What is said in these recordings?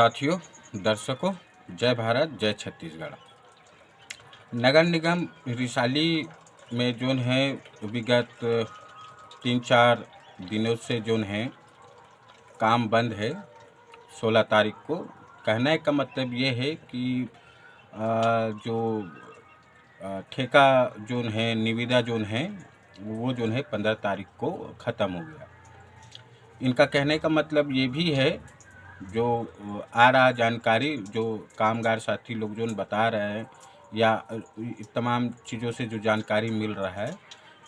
साथियों, दर्शकों, जय भारत, जय छत्तीसगढ़। नगर निगम रिसाली में जोन है विगत 3-4 दिनों से जोन है काम बंद है। 16 तारीख को कहने का मतलब ये है कि जो ठेका जोन है, निविदा जोन है, वो जोन है 15 तारीख को ख़त्म हो गया। इनका कहने का मतलब ये भी है, जो आ रहा जानकारी जो कामगार साथी लोग जो बता रहे हैं या तमाम चीज़ों से जो जानकारी मिल रहा है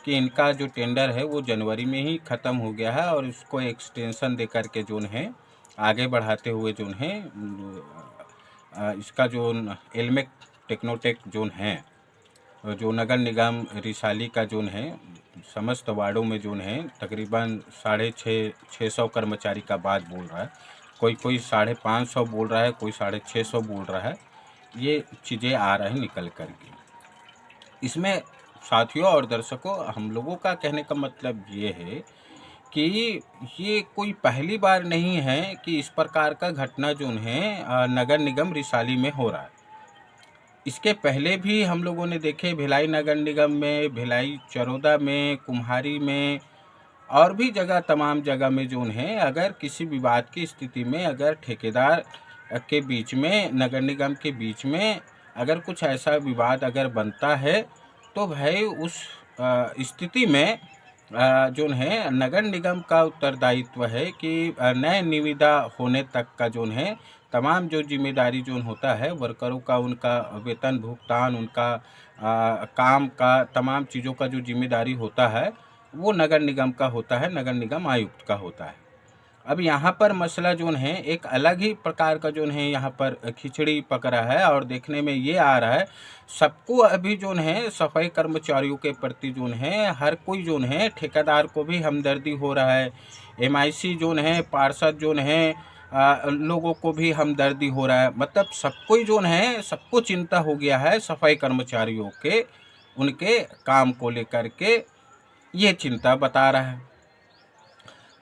कि इनका जो टेंडर है वो जनवरी में ही ख़त्म हो गया है और इसको एक्सटेंशन दे कर के जोन है आगे बढ़ाते हुए जोन है इसका जो एलमेक टेक्नोटेक जोन है, जो नगर निगम रिसाली का जोन है समस्त वार्डों में जोन है तकरीबन 650 कर्मचारी का बात बोल रहा है। कोई 550 बोल रहा है, कोई 650 बोल रहा है। ये चीज़ें आ रही निकल कर के। इसमें साथियों और दर्शकों, हम लोगों का कहने का मतलब ये है कि ये कोई पहली बार नहीं है कि इस प्रकार का घटना जोन है नगर निगम रिसाली में हो रहा है। इसके पहले भी हम लोगों ने देखे भिलाई नगर निगम में, भिलाई चरोदा में, कुम्हारी में और भी जगह, तमाम जगह में जोन है अगर किसी विवाद की स्थिति में अगर ठेकेदार के बीच में, नगर निगम के बीच में अगर कुछ ऐसा विवाद अगर बनता है तो भाई उस स्थिति में जोन है नगर निगम का उत्तरदायित्व है कि नए निविदा होने तक का जोन है तमाम जो जिम्मेदारी जोन होता है वर्करों का, उनका वेतन भुगतान, उनका काम का, तमाम चीज़ों का जो जिम्मेदारी होता है वो नगर निगम का होता है, नगर निगम आयुक्त का होता है। अब यहाँ पर मसला जोन है एक अलग ही प्रकार का जोन है, यहाँ पर खिचड़ी पकड़ा है और देखने में ये आ रहा है सबको अभी जोन है सफाई कर्मचारियों के प्रति जोन है हर कोई जोन है, ठेकेदार को भी हमदर्दी हो रहा है, एमआईसी जोन है, पार्षद जोन है, लोगों को भी हमदर्दी हो रहा है। मतलब सबको ही जोन है, सबको चिंता हो गया है सफाई कर्मचारियों के, उनके काम को लेकर के ये चिंता बता रहा है।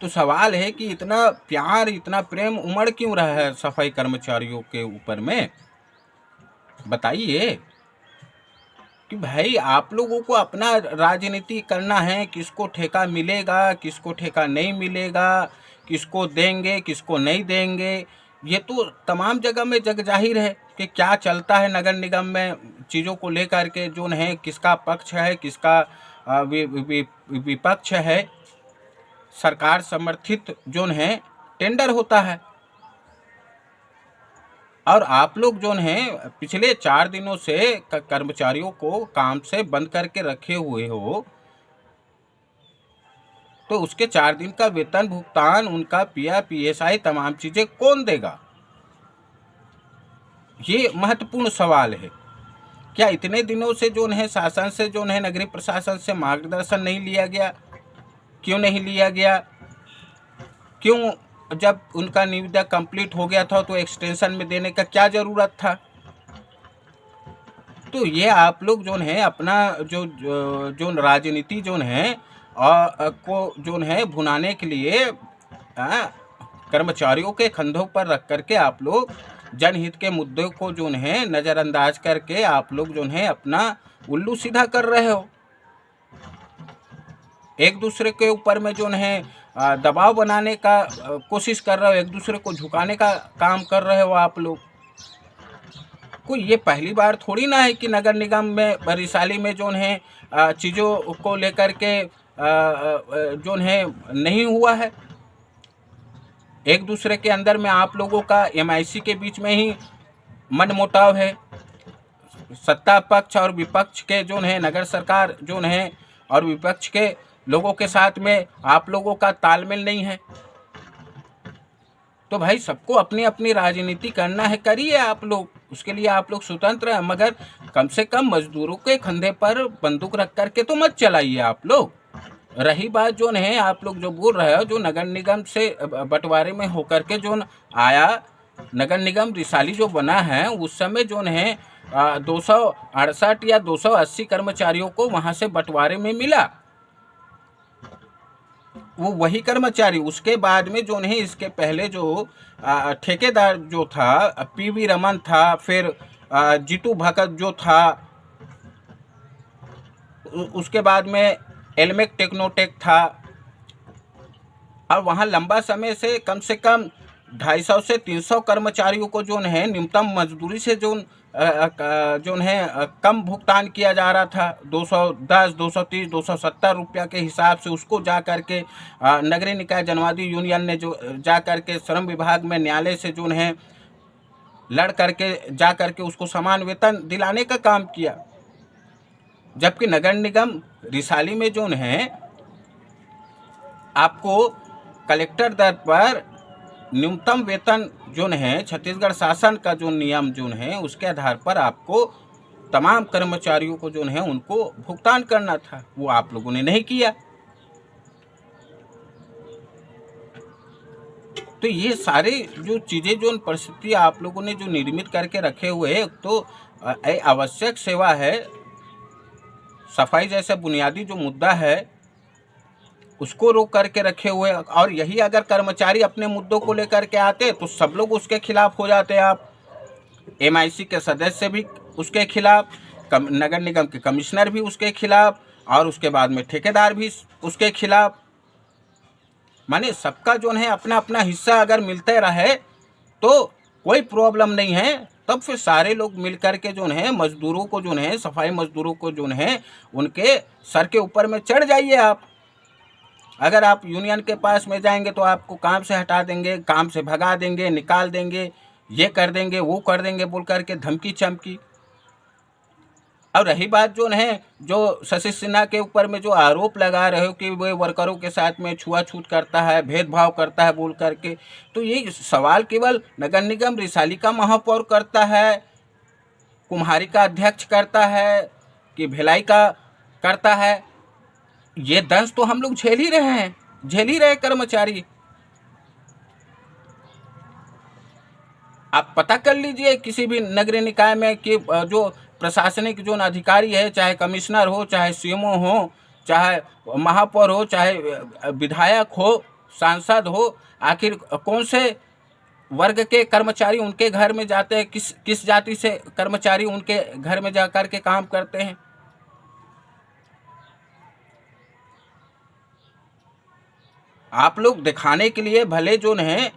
तो सवाल है कि इतना प्यार, इतना प्रेम उमड़ क्यों रहा है सफाई कर्मचारियों के ऊपर में? बताइए कि भाई आप लोगों को अपना राजनीति करना है, किसको ठेका मिलेगा, किसको ठेका नहीं मिलेगा, किसको देंगे, किसको नहीं देंगे, ये तो तमाम जगह में जग जाहिर है कि क्या चलता है नगर निगम में चीज़ों को लेकर के जोन है, किसका पक्ष है, किसका विपक्ष है। सरकार समर्थित जोन है टेंडर होता है और आप लोग जोन है पिछले 4 दिनों से कर्मचारियों को काम से बंद करके रखे हुए हो, तो उसके 4 दिन का वेतन भुगतान, उनका पीएफ, पीएसआई, तमाम चीजें कौन देगा? ये महत्वपूर्ण सवाल है। क्या इतने दिनों से जोन है शासन से जोन है नगरीय प्रशासन से मार्गदर्शन नहीं लिया गया? क्यों नहीं लिया गया? क्यों जब उनका निविदा कंप्लीट हो गया था तो एक्सटेंशन में देने का क्या जरूरत था? तो ये आप लोग जोन है अपना जो राजनीति जोन है को जोन है भुनाने के लिए कर्मचारियों के कंधों पर रख करके आप लोग जनहित के मुद्दों को जोन है नज़रअंदाज करके आप लोग जोन है अपना उल्लू सीधा कर रहे हो। एक दूसरे के ऊपर में जोन है दबाव बनाने का कोशिश कर रहे हो, एक दूसरे को झुकाने का काम कर रहे हो आप लोग। कोई ये पहली बार थोड़ी ना है कि नगर निगम में रिसाली में जोन है चीज़ों को लेकर के जोन है नहीं हुआ है। एक दूसरे के अंदर में आप लोगों का एमआईसी के बीच में ही मनमुटाव है, सत्ता पक्ष और विपक्ष के जोन है, नगर सरकार जोन है और विपक्ष के लोगों के साथ में आप लोगों का तालमेल नहीं है। तो भाई सबको अपनी अपनी राजनीति करना है, करिए आप लोग, उसके लिए आप लोग स्वतंत्र हैं, मगर कम से कम मजदूरों के कंधे पर बंदूक रख करके तो मत चलाइए आप लोग। रही बात जोन है आप लोग जो बोल रहे हो, जो नगर निगम से बंटवारे में होकर के जोन आया, नगर निगम रिसाली जो बना है उस समय जोन है 268 या 280 कर्मचारियों को वहां से बंटवारे में मिला। वो वही कर्मचारी उसके बाद में जो नहीं, इसके पहले जो ठेकेदार जो था पीवी रमन था, फिर जीतू भगत जो था, उसके बाद में एल्मेक टेक्नोटेक था, और वहाँ लंबा समय से कम 250 से 300 कर्मचारियों को जो है न्यूनतम मजदूरी से जो है कम भुगतान किया जा रहा था। 210, 230, 270 रुपया के हिसाब से उसको जा करके नगरीय निकाय जनवादी यूनियन ने जो जा करके श्रम विभाग में न्यायालय से जो है लड़ करके जा करके उसको समान वेतन दिलाने का काम किया। जबकि नगर निगम रिसाली में जो है आपको कलेक्टर दर पर न्यूनतम वेतन जो है छत्तीसगढ़ शासन का जो नियम जो है उसके आधार पर आपको तमाम कर्मचारियों को जो है उनको भुगतान करना था, वो आप लोगों ने नहीं किया। तो ये सारे जो चीज़ें जो परिस्थिति आप लोगों ने जो निर्मित करके रखे हुए हैं, तो आवश्यक सेवा है, सफाई जैसा बुनियादी जो मुद्दा है उसको रोक करके रखे हुए, और यही अगर कर्मचारी अपने मुद्दों को लेकर के आते तो सब लोग उसके खिलाफ हो जाते। आप MIC के सदस्य भी उसके खिलाफ, नगर निगम के कमिश्नर भी उसके खिलाफ, और उसके बाद में ठेकेदार भी उसके खिलाफ। माने सबका जो है अपना अपना हिस्सा अगर मिलते रहे तो कोई प्रॉब्लम नहीं है। तब फिर सारे लोग मिल करके जो है मजदूरों को जो है, सफाई मजदूरों को जो है उनके सर के ऊपर में चढ़ जाइए आप। अगर आप यूनियन के पास में जाएंगे तो आपको काम से हटा देंगे, काम से भगा देंगे, निकाल देंगे, ये कर देंगे, वो कर देंगे बोल करके धमकी चमकी। और रही बात जो है जो शशि सिन्हा के ऊपर में जो आरोप लगा रहे हो कि वो वर्करों के साथ में छुआछूत करता है, भेदभाव करता है बोल करके, तो ये सवाल केवल नगर निगम रिसाली का महापौर करता है, कुम्हारी का अध्यक्ष करता है, कि भिलाई का करता है? ये दंश तो हम लोग झेल ही रहे हैं, झेल ही रहे कर्मचारी। आप पता कर लीजिए किसी भी नगरीय निकाय में कि जो प्रशासनिक जो अधिकारी है, चाहे कमिश्नर हो, चाहे CMO हो, चाहे महापौर हो, चाहे विधायक हो, सांसद हो, आखिर कौन से वर्ग के कर्मचारी उनके घर में जाते हैं, किस जाति से कर्मचारी उनके घर में जाकर के काम करते हैं? आप लोग दिखाने के लिए भले जो है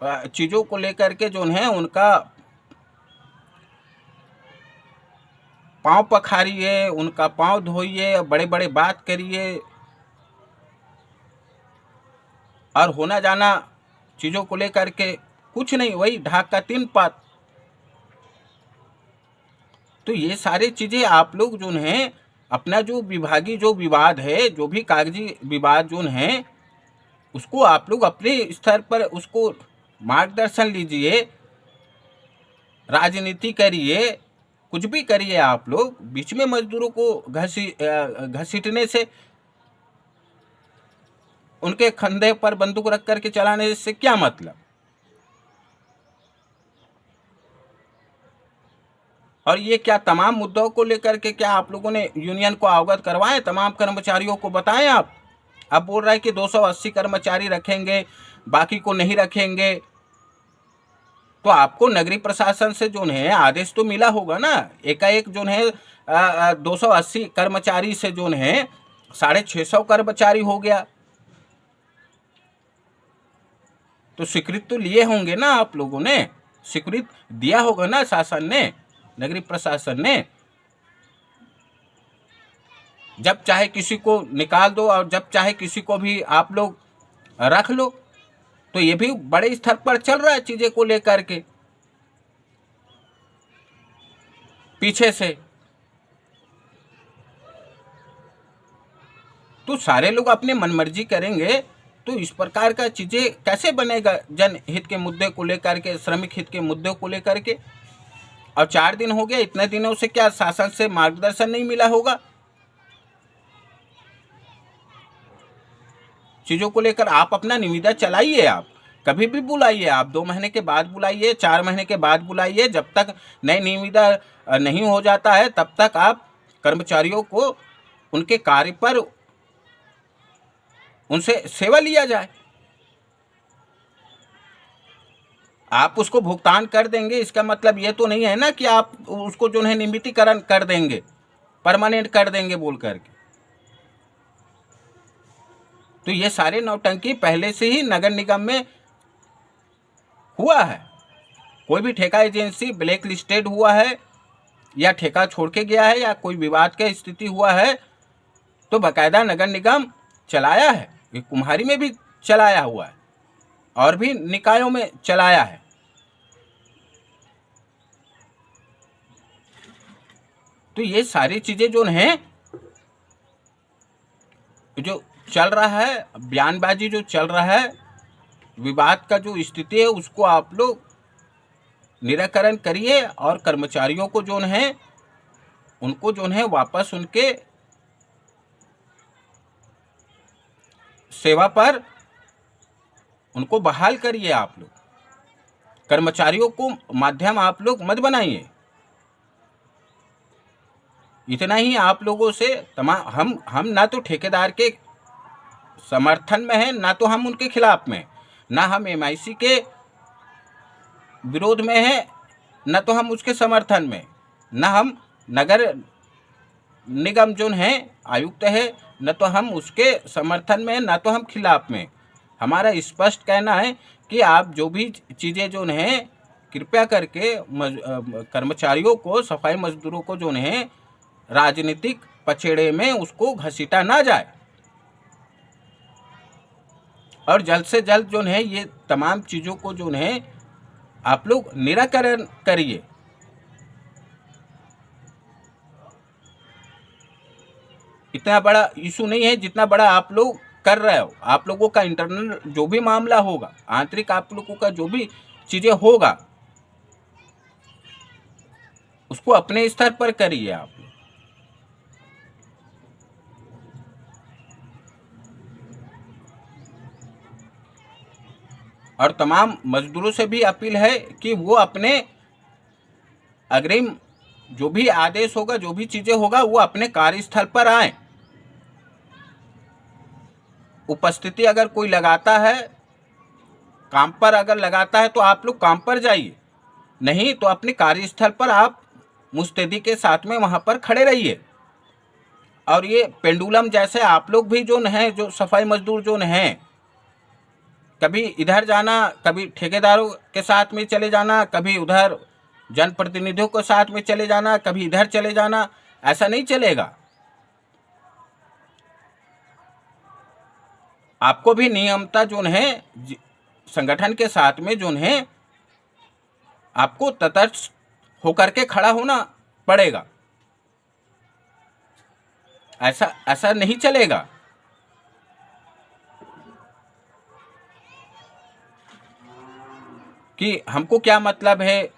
चीज़ों को लेकर के जो है उनका पाँव पखारिए, उनका पाँव धोइए, बड़े बड़े बात करिए, और होना जाना चीज़ों को लेकर के कुछ नहीं, वही ढाक का 3 पात। तो ये सारी चीज़ें आप लोग जो हैं अपना जो विभागीय जो विवाद है, जो भी कागजी विवाद जो है, उसको आप लोग अपने स्तर पर उसको मार्गदर्शन लीजिए, राजनीति करिए, कुछ भी करिए। आप लोग बीच में मजदूरों को घसीटने से, उनके कंधे पर बंदूक रख करके चलाने से क्या मतलब? और ये क्या तमाम मुद्दों को लेकर के क्या आप लोगों ने यूनियन को अवगत करवाएं, तमाम कर्मचारियों को बताएं? आप बोल रहे हैं कि 280 कर्मचारी रखेंगे, बाकी को नहीं रखेंगे, तो आपको नगरीय प्रशासन से जो है आदेश तो मिला होगा ना। एकाएक जो है 280 कर्मचारी से जो है 650 कर्मचारी हो गया, तो स्वीकृत तो लिए होंगे ना आप लोगों ने, स्वीकृत दिया होगा ना शासन ने, नगरीय प्रशासन ने। जब चाहे किसी को निकाल दो और जब चाहे किसी को भी आप लोग रख लो, तो ये भी बड़े स्तर पर चल रहा है चीज़ें को लेकर के पीछे से। तो सारे लोग अपने मनमर्जी करेंगे तो इस प्रकार का चीज़ें कैसे बनेगा जनहित के मुद्दे को लेकर के, श्रमिक हित के मुद्दे को लेकर के? और 4 दिन हो गया, इतने दिनों से क्या शासन से मार्गदर्शन नहीं मिला होगा चीज़ों को लेकर? आप अपना निविदा चलाइए, आप कभी भी बुलाइए, आप 2 महीने के बाद बुलाइए, 4 महीने के बाद बुलाइए, जब तक नई निविदा नहीं हो जाता है तब तक आप कर्मचारियों को उनके कार्य पर उनसे सेवा लिया जाए। आप उसको भुगतान कर देंगे, इसका मतलब ये तो नहीं है ना कि आप उसको जो है नियमितीकरण कर देंगे, परमानेंट कर देंगे बोल करके। तो ये सारे नौटंकी पहले से ही नगर निगम में हुआ है। कोई भी ठेका एजेंसी ब्लैक लिस्टेड हुआ है या ठेका छोड़ के गया है या कोई विवाद का स्थिति हुआ है तो बाकायदा नगर निगम चलाया है। ये कुम्हारी में भी चलाया हुआ है और भी निकायों में चलाया है। तो ये सारी चीजें जो हैं, जो चल रहा है बयानबाजी जो चल रहा है, विवाद का जो स्थिति है, उसको आप लोग निराकरण करिए और कर्मचारियों को जो है उनको जो है वापस उनके सेवा पर उनको बहाल करिए। आप लोग कर्मचारियों को माध्यम आप लोग मत बनाइए। इतना ही आप लोगों से तमाम हम ना तो ठेकेदार के समर्थन में हैं, ना तो हम उनके खिलाफ में, ना हम एमआईसी के विरोध में हैं, ना तो हम उसके समर्थन में, ना हम नगर निगम जो है आयुक्त है, न तो हम उसके समर्थन में, ना तो हम खिलाफ में। हमारा स्पष्ट कहना है कि आप जो भी चीज़ें जो हैं कृपया करके कर्मचारियों को, सफाई मजदूरों को जो है राजनीतिक पछेड़े में उसको घसीटा ना जाए और जल्द से जल्द जो है ये तमाम चीज़ों को जो है आप लोग निराकरण करिए। इतना बड़ा इशू नहीं है जितना बड़ा आप लोग कर रहे हो। आप लोगों का इंटरनल जो भी मामला होगा, आंतरिक आप लोगों का जो भी चीज़ें होगा, उसको अपने स्तर पर करिए आप। और तमाम मजदूरों से भी अपील है कि वो अपने अग्रिम जो भी आदेश होगा, जो भी चीज़ें होगा, वो अपने कार्यस्थल पर आए। उपस्थिति अगर कोई लगाता है, काम पर अगर लगाता है तो आप लोग काम पर जाइए, नहीं तो अपने कार्यस्थल पर आप मुस्तैदी के साथ में वहाँ पर खड़े रहिए। और ये पेंडुलम जैसे आप लोग भी जो हैं, जो सफाई मजदूर जो हैं, कभी इधर जाना, कभी ठेकेदारों के साथ में चले जाना, कभी उधर जनप्रतिनिधियों के साथ में चले जाना, कभी इधर चले जाना, ऐसा नहीं चलेगा। आपको भी नियमता जो है संगठन के साथ में जो है आपको तटस्थ होकर के खड़ा होना पड़ेगा। ऐसा नहीं चलेगा। कि हमको क्या मतलब है,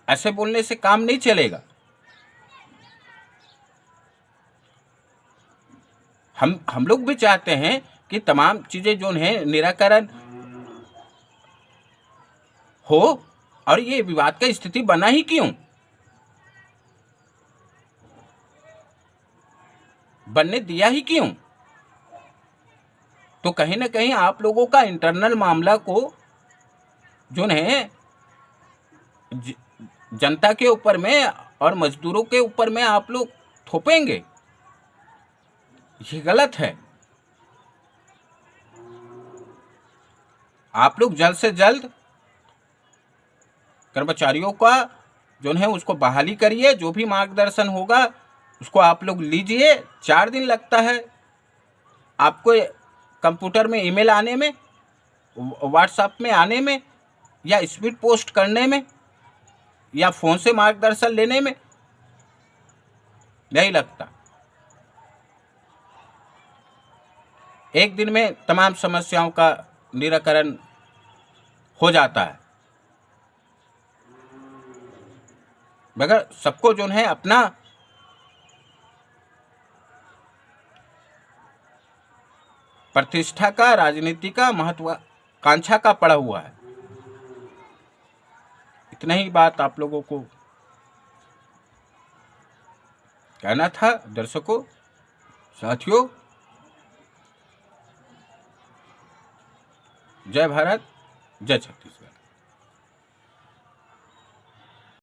ऐसे बोलने से काम नहीं चलेगा। हम लोग भी चाहते हैं कि तमाम चीज़ें जो हैं निराकरण हो। और ये विवाद का स्थिति बना ही क्यों, बनने दिया ही क्यों? तो कहीं ना कहीं आप लोगों का इंटरनल मामला को जो है जनता के ऊपर में और मजदूरों के ऊपर में आप लोग थोपेंगे, ये गलत है। आप लोग जल्द से जल्द कर्मचारियों का जो है उसको बहाली करिए। जो भी मार्गदर्शन होगा उसको आप लोग लीजिए। 4 दिन लगता है आपको कंप्यूटर में ईमेल आने में, व्हाट्सएप में आने में, या स्पीड पोस्ट करने में, या फ़ोन से मार्गदर्शन लेने में, नहीं लगता। एक दिन में तमाम समस्याओं का निराकरण हो जाता है, मगर सबको जो है अपना प्रतिष्ठा का, राजनीति का, महत्वाकांक्षा का पड़ा हुआ है। इतना ही बात आप लोगों को कहना था। दर्शकों, साथियों, जय भारत, जय छत्तीसगढ़।